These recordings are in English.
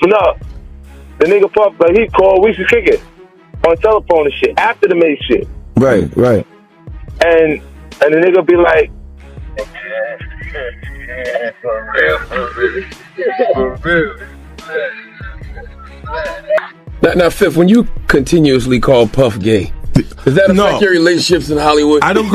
No, the nigga Puff, like, he called, we should kick it on telephone and shit after the made shit. Right. And the nigga be like, for real. Now, Fifth, when you continuously call Puff gay, does that affect your relationships in Hollywood? I don't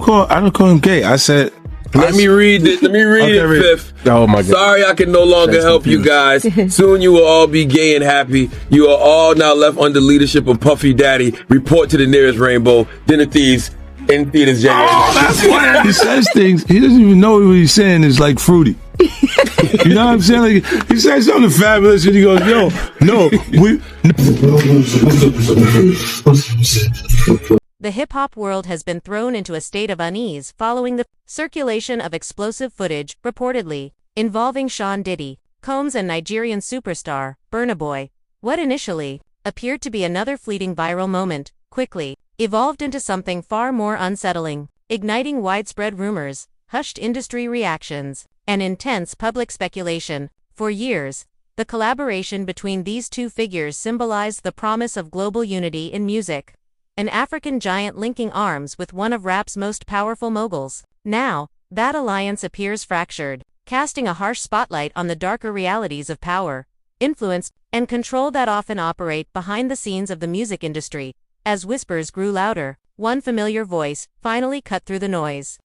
call him gay. I said, Let me read it, Fifth. Oh my God. Sorry I can no longer help you guys. Soon you will all be gay and happy. You are all now left under leadership of Puffy Daddy. Report to the nearest rainbow. Dinner Thieves in theaters January. Oh, that's why he says things. He doesn't even know what he's saying is like fruity. You know what I'm saying? Like, he says something fabulous and he goes, yo, no, we... The hip-hop world has been thrown into a state of unease following the circulation of explosive footage, reportedly, involving Sean Diddy, Combs and Nigerian superstar, Burna Boy. What initially appeared to be another fleeting viral moment, quickly evolved into something far more unsettling, igniting widespread rumors, hushed industry reactions, and intense public speculation. For years, the collaboration between these two figures symbolized the promise of global unity in music. An African giant linking arms with one of rap's most powerful moguls. Now, that alliance appears fractured, casting a harsh spotlight on the darker realities of power, influence, and control that often operate behind the scenes of the music industry. As whispers grew louder, one familiar voice finally cut through the noise.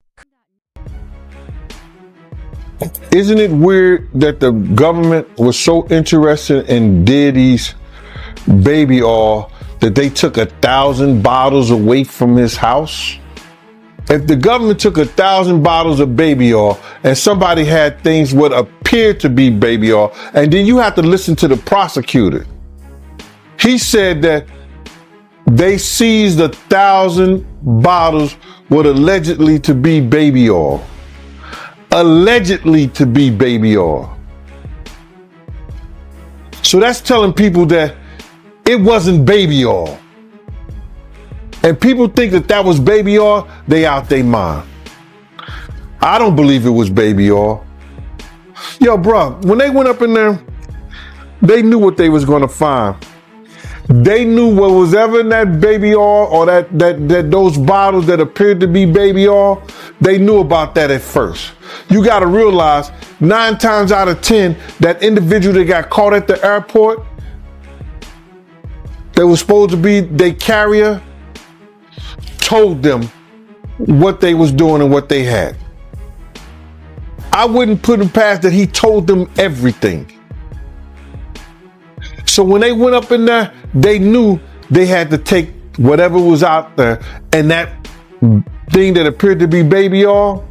Isn't it weird that the government was so interested in Diddy's baby oil that they took 1,000 bottles away from his house? If the government took 1,000 bottles of baby oil and somebody had things what appeared to be baby oil, and then you have to listen to the prosecutor. He said that they seized 1,000 bottles what allegedly to be baby oil. Allegedly to be baby oil. So that's telling people that it wasn't baby oil. And people think that that was baby oil, they out their mind. I don't believe it was baby oil. Yo, bro, when they went up in there, they knew what they was gonna find. They knew what was ever in that baby oil or that those bottles that appeared to be baby oil, they knew about that at first. You gotta realize 9 times out of 10, that individual that got caught at the airport, that was supposed to be their carrier, told them what they was doing and what they had. I wouldn't put him past that he told them everything. So when they went up in there, they knew they had to take whatever was out there, and that thing that appeared to be baby oil,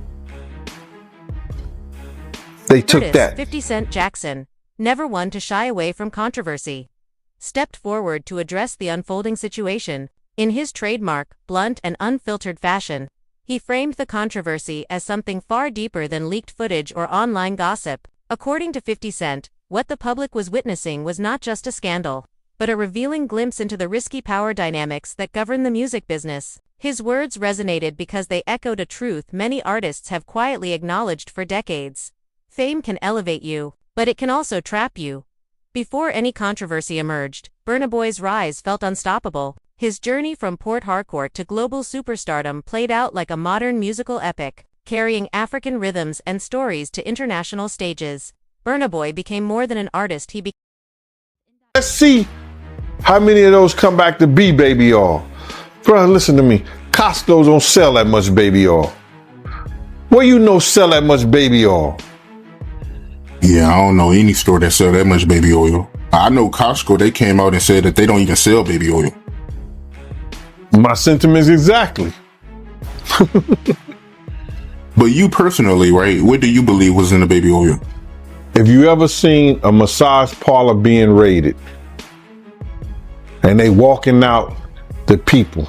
they took that. 50 Cent Jackson, never one to shy away from controversy, stepped forward to address the unfolding situation. In his trademark, blunt and unfiltered fashion, he framed the controversy as something far deeper than leaked footage or online gossip. According to 50 Cent, what the public was witnessing was not just a scandal, but a revealing glimpse into the risky power dynamics that govern the music business. His words resonated because they echoed a truth many artists have quietly acknowledged for decades. Fame can elevate you, but it can also trap you. Before any controversy emerged, Burna Boy's rise felt unstoppable. His journey from Port Harcourt to global superstardom played out like a modern musical epic, carrying African rhythms and stories to international stages. Burna Boy became more than an artist, he became... Let's see how many of those come back to be baby oil. Bro, listen to me. Costco don't sell that much baby oil. Where you know sell that much baby oil? Yeah, I don't know any store that sell that much baby oil. I know Costco, they came out and said that they don't even sell baby oil. My sentiments exactly. But you personally, right, what do you believe was in the baby oil? If you ever seen a massage parlor being raided and they walking out the people,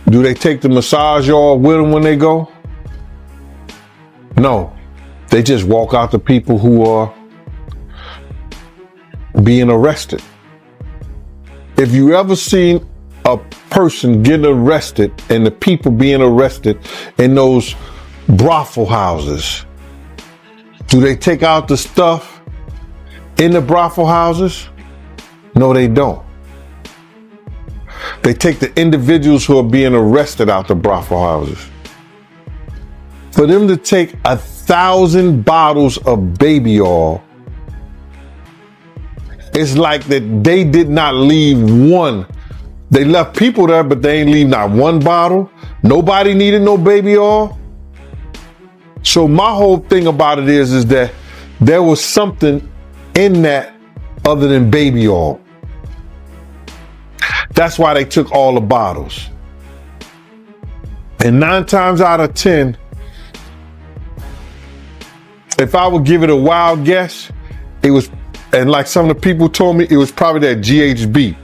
do they take the massage oil with them when they go? No, they just walk out the people who are being arrested. If you ever seen a person getting arrested and the people being arrested in those brothel houses, do they take out the stuff in the brothel houses? No, they don't. They take the individuals who are being arrested out the brothel houses. For them to take 1,000 bottles of baby oil, it's like that they did not leave one. They left people there, but they ain't leave not one bottle. Nobody needed no baby oil. So my whole thing about it is that there was something in that other than baby oil. That's why they took all the bottles. And 9 times out of 10, if I would give it a wild guess, it was, and like some of the people told me, it was probably that GHB.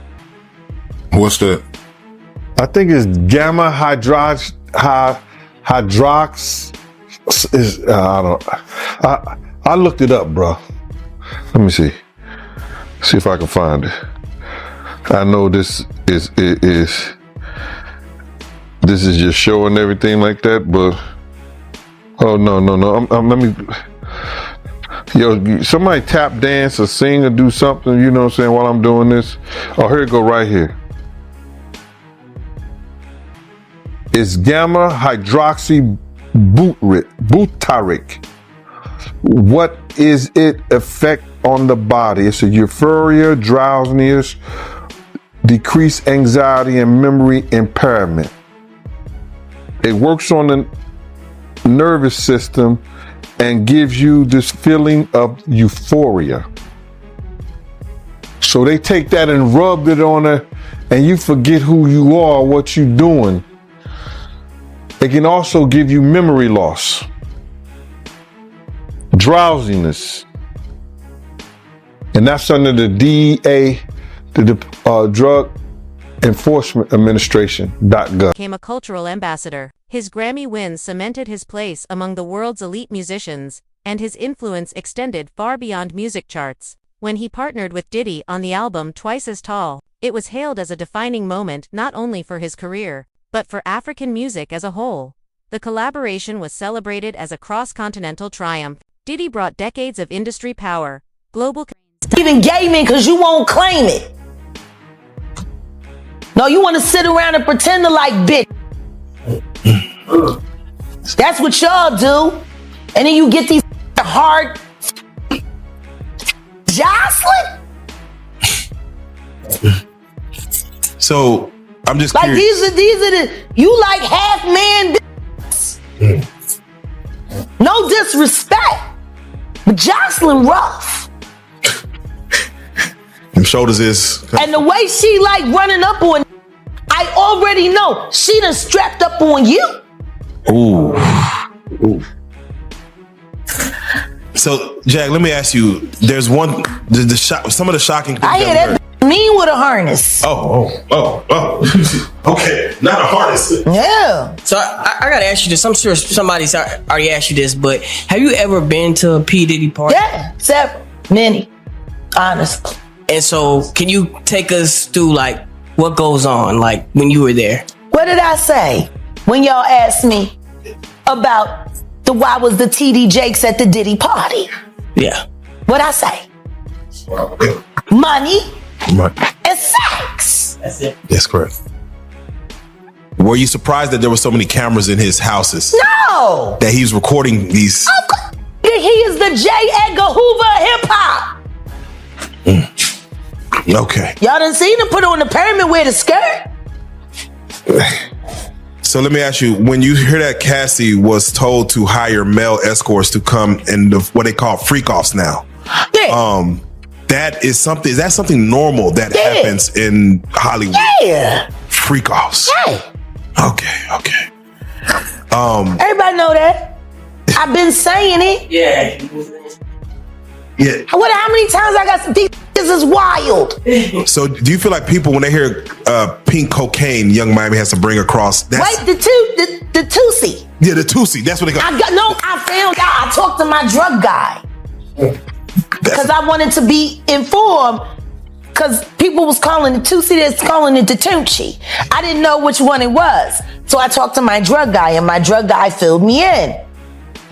What's that? I think it's gamma hydrox. I looked it up, bro. Let me see. See if I can find it. I know this is just showing everything like that, but oh no. Let me. Yo, somebody tap dance or sing or do something. You know what I'm saying? While I'm doing this. Oh, here it go right here. It's gamma hydroxy butyric. What is it effect on the body? It's a euphoria, drowsiness, decreased anxiety, and memory impairment. It works on the nervous system and gives you this feeling of euphoria. So they take that and rub it on her, and you forget who you are, what you're doing. It can also give you memory loss, drowsiness, and that's under the DEA, the Drug Enforcement Administration.gov. Became a cultural ambassador. His Grammy wins cemented his place among the world's elite musicians, and his influence extended far beyond music charts. When he partnered with Diddy on the album Twice as Tall, it was hailed as a defining moment not only for his career, but for African music as a whole. The collaboration was celebrated as a cross-continental triumph. Diddy brought decades of industry power, global... Even gaming because you won't claim it. No, you want to sit around and pretend to like bitch. That's what y'all do. And then you get these hard Jocelyn. So I'm just like curious. these are the you like half man. No disrespect, but Jocelyn rough. Them shoulders is. And the way she like running up on, I already know she done strapped up on you. Ooh. Ooh. So Jack, let me ask you. There's one. Some of the shocking things I hear that mean with a harness. Oh. Okay, not a harness. Yeah. So I gotta ask you this. I'm sure somebody's already asked you this, but have you ever been to a P. Diddy party? Yeah, several, many, honestly. And so, can you take us through like what goes on, like when you were there? What did I say when y'all asked me about why was the TD Jakes at the Diddy party? Yeah. What'd I say? Money and sex. That's it. That's correct. Were you surprised that there were so many cameras in his houses? No. That he's recording these? Of course. He is the J. Edgar Hoover of hip hop. Okay. Y'all done seen him put on the pyramid with a skirt? So let me ask you, when you hear that Cassie was told to hire male escorts to come in what they call freak-offs now. Yeah. That is something, is that something normal that happens in Hollywood? Yeah. Freak-offs. Yeah. Okay. Everybody know that. I've been saying it. Yeah. How many times I got some these is wild. So do you feel like people, when they hear pink cocaine, Young Miami has to bring across? That's, wait, the Tusi. Yeah, the Tusi. That's what they got. I found out. I talked to my drug guy because I wanted to be informed. Because people was calling it Tusi, that's calling it the Tunchi. I didn't know which one it was, so I talked to my drug guy, and my drug guy filled me in,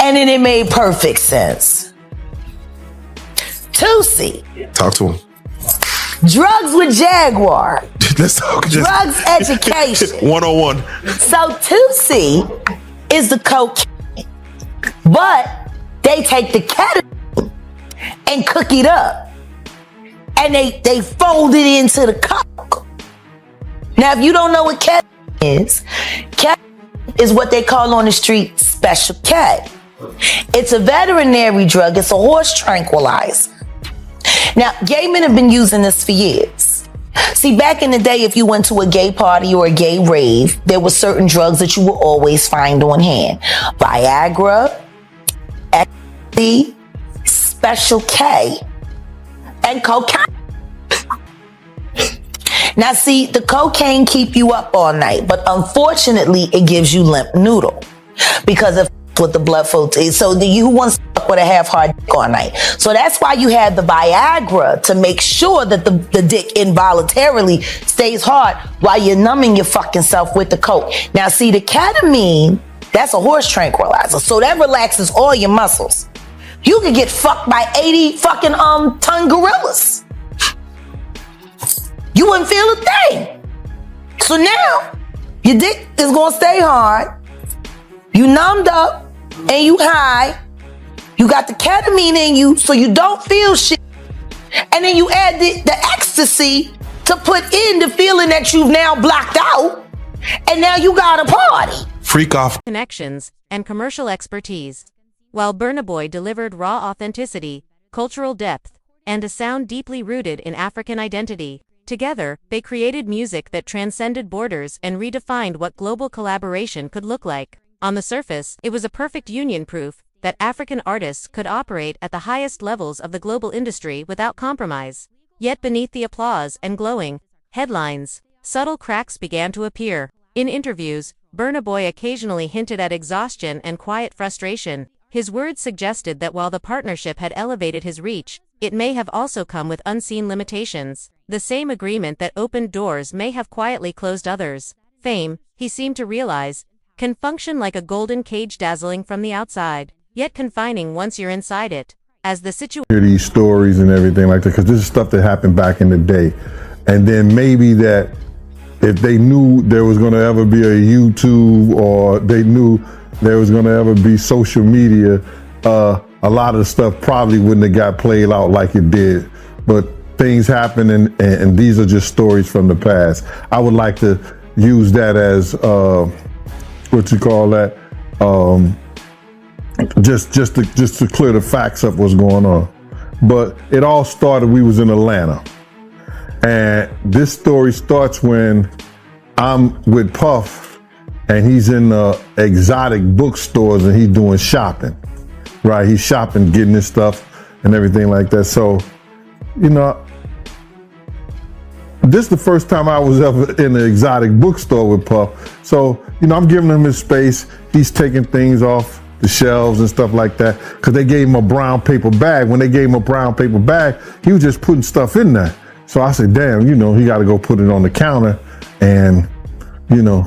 and then it made perfect sense. Tootsie. Talk to him. Drugs with Jaguar. Let's talk. Drugs education. 101. So Tootsie is the cocaine, but they take the ketamine and cook it up, and they fold it into the coke. Now, if you don't know what ketamine is what they call on the street Special K. It's a veterinary drug. It's a horse tranquilizer. Now, gay men have been using this for years. See, back in the day, if you went to a gay party or a gay rave, there were certain drugs that you would always find on hand. Viagra, ecstasy, Special K, and cocaine. Now, see, the cocaine keep you up all night, but unfortunately, it gives you limp noodle because of with the blood flow. So you want to fuck with a half-hard dick all night. So that's why you have the Viagra, to make sure that the dick involuntarily stays hard while you're numbing your fucking self with the coke. Now, see, the ketamine, that's a horse tranquilizer. So that relaxes all your muscles. You could get fucked by 80 fucking ton gorillas. You wouldn't feel a thing. So now, your dick is gonna stay hard. You numbed up and you high. You got the ketamine in you so you don't feel shit. And then you add the ecstasy to put in the feeling that you've now blocked out. And now you got a party. Freak off. Connections and commercial expertise. While Burna Boy delivered raw authenticity, cultural depth, and a sound deeply rooted in African identity, together, they created music that transcended borders and redefined what global collaboration could look like. On the surface, it was a perfect union proof that African artists could operate at the highest levels of the global industry without compromise. Yet beneath the applause and glowing headlines, subtle cracks began to appear. In interviews, Burna Boy occasionally hinted at exhaustion and quiet frustration. His words suggested that while the partnership had elevated his reach, it may have also come with unseen limitations. The same agreement that opened doors may have quietly closed others. Fame, he seemed to realize, can function like a golden cage, dazzling from the outside, yet confining once you're inside it. As the situation hear these stories and everything like that, because this is stuff that happened back in the day. And then maybe that if they knew there was going to ever be a YouTube, or they knew there was going to ever be social media, a lot of the stuff probably wouldn't have got played out like it did. But things happen, and these are just stories from the past. I would like to use that as what you call that, just to clear the facts up what's going on. But it all started, we was in Atlanta, and this story starts when I'm with Puff, and he's in exotic bookstores, and he's doing shopping, right? He's shopping, getting his stuff and everything like that. So, you know, this is the first time I was ever in an exotic bookstore with Puff. So, you know, I'm giving him his space. He's taking things off the shelves and stuff like that, because they gave him a brown paper bag. When they gave him a brown paper bag, he was just putting stuff in there. So I said, damn, you know, he got to go put it on the counter and, you know,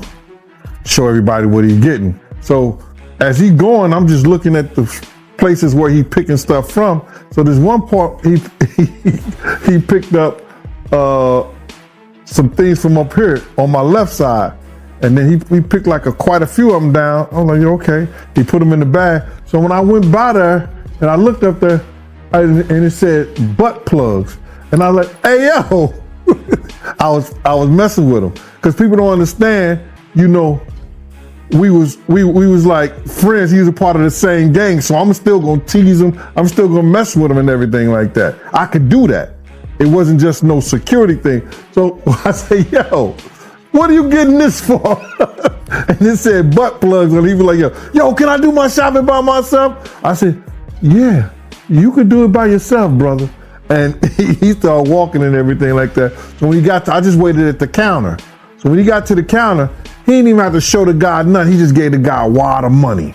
show everybody what he's getting. So as he's going, I'm just looking at the places where he's picking stuff from. So there's one part he picked up some things from up here on my left side. And then he picked like quite a few of them down. I'm like, okay. He put them in the bag. So when I went by there and I looked up there, and it said butt plugs. And I was like, hey, yo. I was messing with him. Because people don't understand, you know, we was like friends. He was a part of the same gang. So I'm still gonna tease him. I'm still gonna mess with him and everything like that. I could do that. It wasn't just no security thing. So I say, yo, what are you getting this for? And it said butt plugs. And he was like, yo, can I do my shopping by myself? I said, yeah, you could do it by yourself, brother. And he started walking and everything like that. So when he got to, I just waited at the counter. So when he got to the counter, he didn't even have to show the guy nothing. He just gave the guy a wad of money.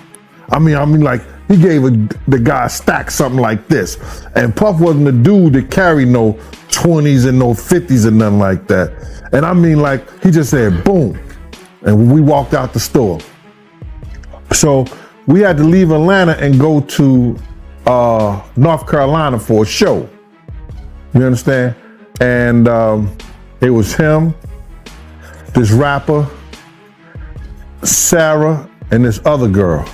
I mean, like, he gave the guy a stack, something like this. And Puff wasn't the dude that carried no 20s and no 50s and nothing like that. And I mean, like, he just said, boom. And we walked out the store. So we had to leave Atlanta and go to North Carolina for a show. You understand? And it was him, this rapper, Sarah, and this other girl.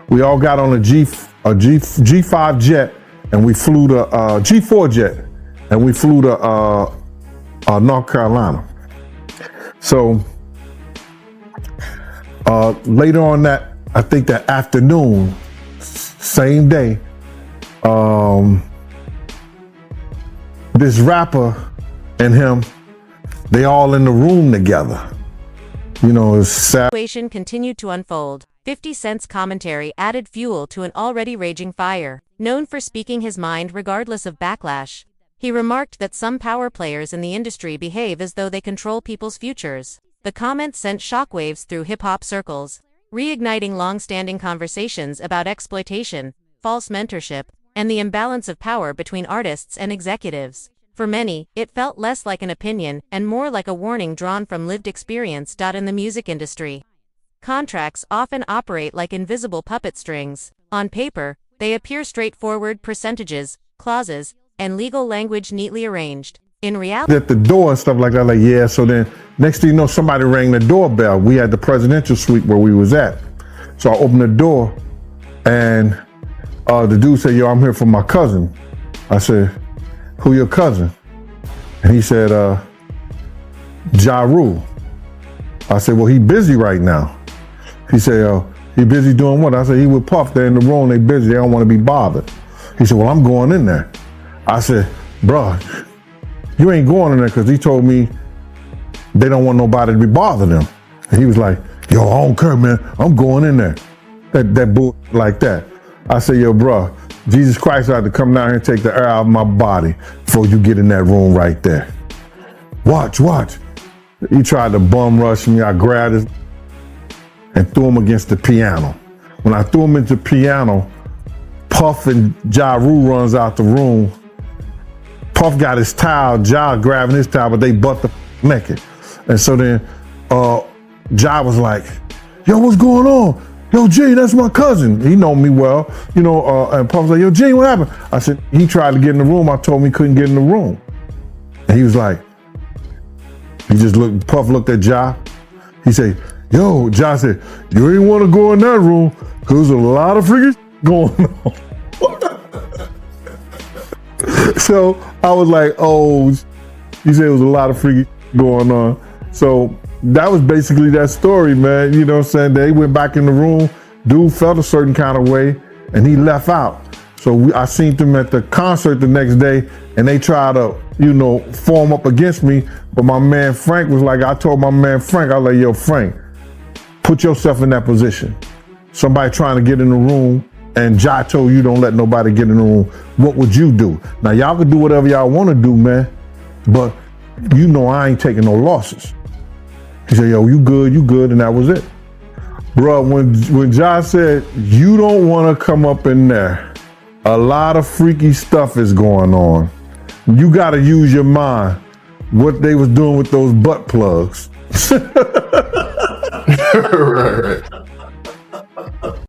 We all got on a G5 jet, and we flew to G4 jet, and we flew to North Carolina. So later on that, I think that afternoon, same day, this rapper and him, they all in the room together. You know, it's sad. The situation continued to unfold. 50 Cent's commentary added fuel to an already raging fire. Known for speaking his mind regardless of backlash, he remarked that some power players in the industry behave as though they control people's futures. The comment sent shockwaves through hip-hop circles, reigniting long-standing conversations about exploitation, false mentorship, and the imbalance of power between artists and executives. For many, it felt less like an opinion and more like a warning drawn from lived experience. In the music industry, contracts often operate like invisible puppet strings. On paper, they appear straightforward percentages, clauses, and legal language neatly arranged. In reality, at the door and stuff like that, like, yeah, so then next thing you know, somebody rang the doorbell. We had the presidential suite where we was at. So I opened the door and the dude said, yo, I'm here for my cousin. I said, who your cousin? And he said, Ja Rule. I said, well, he busy right now. He said, he busy doing what? I said, he with Puff, they're in the room, they busy, they don't want to be bothered. He said, well, I'm going in there. I said, bruh, you ain't going in there because he told me they don't want nobody to be bothering them. And he was like, yo, I don't care, man, I'm going in there. That bull like that. I said, yo, bruh, Jesus Christ had to come down here and take the air out of my body before you get in that room right there. Watch. He tried to bum rush me. I grabbed his and threw him against the piano. When I threw him into the piano, Puff and Ja Rule runs out the room. Puff got his towel, Ja grabbing his towel, but they butt the naked. And so then Ja was like, yo, what's going on? Yo, G, that's my cousin. He know me well, you know, and Puff was like, yo, G, what happened? I said, he tried to get in the room. I told him he couldn't get in the room. And he was like, Puff looked at Ja. He said, yo, Ja said, you ain't want to go in that room because there's a lot of freaking going on. So I was like, oh, he said it was a lot of freaking going on. So that was basically that story, man. You know what I'm saying? They went back in the room. Dude felt a certain kind of way, and he left out. So I seen them at the concert the next day, and they tried to, you know, form up against me. But my man Frank was like, I told my man Frank, I was like, yo, Frank, put yourself in that position. Somebody trying to get in the room, and Ja told you don't let nobody get in the room. What would you do? Now, y'all can do whatever y'all want to do, man, but you know I ain't taking no losses. He said, yo, you good, and that was it. Bro, when Ja said, you don't want to come up in there, a lot of freaky stuff is going on. You got to use your mind. What they was doing with those butt plugs.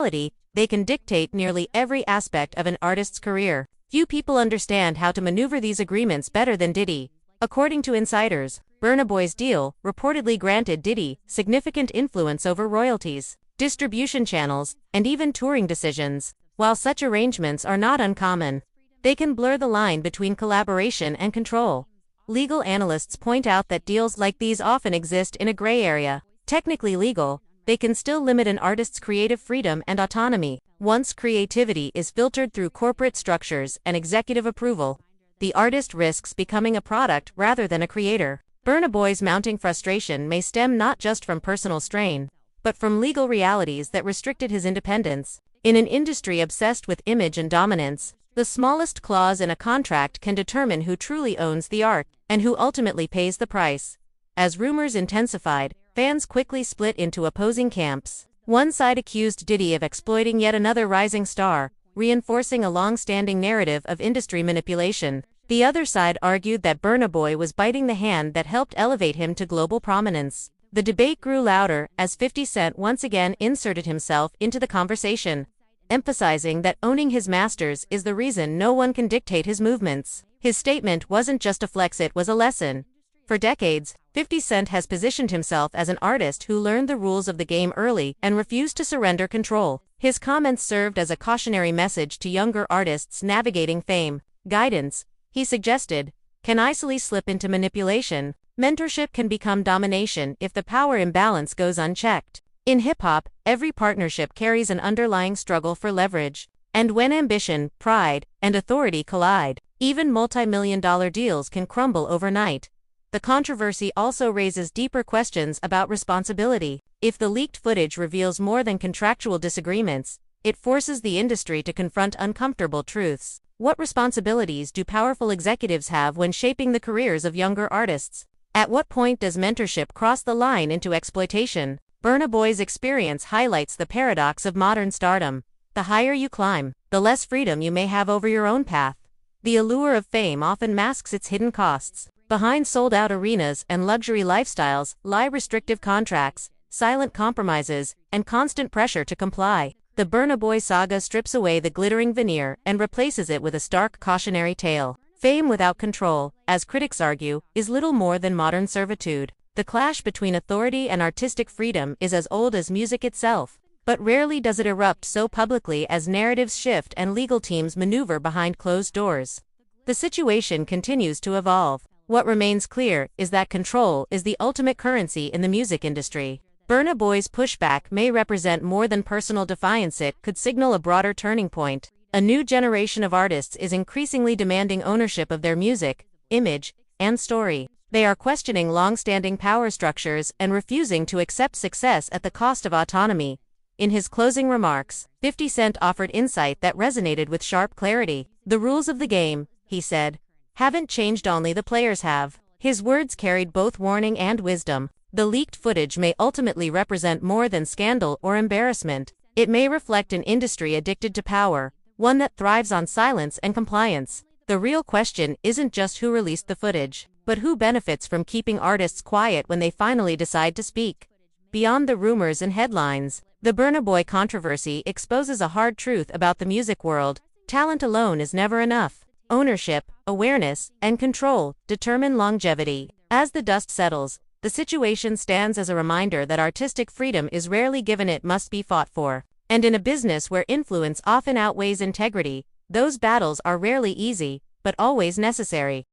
reality, they can dictate nearly every aspect of an artist's career. Few people understand how to maneuver these agreements better than Diddy. According to insiders, Burna Boy's deal reportedly granted Diddy significant influence over royalties, distribution channels, and even touring decisions. While such arrangements are not uncommon, they can blur the line between collaboration and control. Legal analysts point out that deals like these often exist in a gray area. Technically legal, they can still limit an artist's creative freedom and autonomy. Once creativity is filtered through corporate structures and executive approval, the artist risks becoming a product rather than a creator. Burna Boy's mounting frustration may stem not just from personal strain, but from legal realities that restricted his independence. In an industry obsessed with image and dominance, the smallest clause in a contract can determine who truly owns the art, and who ultimately pays the price. As rumors intensified, fans quickly split into opposing camps. One side accused Diddy of exploiting yet another rising star, reinforcing a long-standing narrative of industry manipulation. The other side argued that Burna Boy was biting the hand that helped elevate him to global prominence. The debate grew louder as 50 Cent once again inserted himself into the conversation, emphasizing that owning his masters is the reason no one can dictate his movements. His statement wasn't just a flex, it was a lesson. For decades, 50 Cent has positioned himself as an artist who learned the rules of the game early and refused to surrender control. His comments served as a cautionary message to younger artists navigating fame. Guidance, he suggested, can easily slip into manipulation. Mentorship can become domination if the power imbalance goes unchecked. In hip-hop, every partnership carries an underlying struggle for leverage. And when ambition, pride, and authority collide, even multi-million-dollar deals can crumble overnight. The controversy also raises deeper questions about responsibility. If the leaked footage reveals more than contractual disagreements, it forces the industry to confront uncomfortable truths. What responsibilities do powerful executives have when shaping the careers of younger artists? At what point does mentorship cross the line into exploitation? Burna Boy's experience highlights the paradox of modern stardom. The higher you climb, the less freedom you may have over your own path. The allure of fame often masks its hidden costs. Behind sold-out arenas and luxury lifestyles lie restrictive contracts, silent compromises, and constant pressure to comply. The Burna Boy saga strips away the glittering veneer and replaces it with a stark cautionary tale. Fame without control, as critics argue, is little more than modern servitude. The clash between authority and artistic freedom is as old as music itself. But rarely does it erupt so publicly as narratives shift and legal teams maneuver behind closed doors. The situation continues to evolve. What remains clear is that control is the ultimate currency in the music industry. Burna Boy's pushback may represent more than personal defiance, it could signal a broader turning point. A new generation of artists is increasingly demanding ownership of their music, image, and story. They are questioning long-standing power structures and refusing to accept success at the cost of autonomy. In his closing remarks, 50 Cent offered insight that resonated with sharp clarity. The rules of the game, he said, haven't changed, only the players have. His words carried both warning and wisdom. The leaked footage may ultimately represent more than scandal or embarrassment. It may reflect an industry addicted to power, one that thrives on silence and compliance. The real question isn't just who released the footage, but who benefits from keeping artists quiet when they finally decide to speak. Beyond the rumors and headlines, the Burna Boy controversy exposes a hard truth about the music world. Talent alone is never enough. Ownership, awareness, and control determine longevity. As the dust settles, the situation stands as a reminder that artistic freedom is rarely given, it must be fought for. And in a business where influence often outweighs integrity, those battles are rarely easy, but always necessary.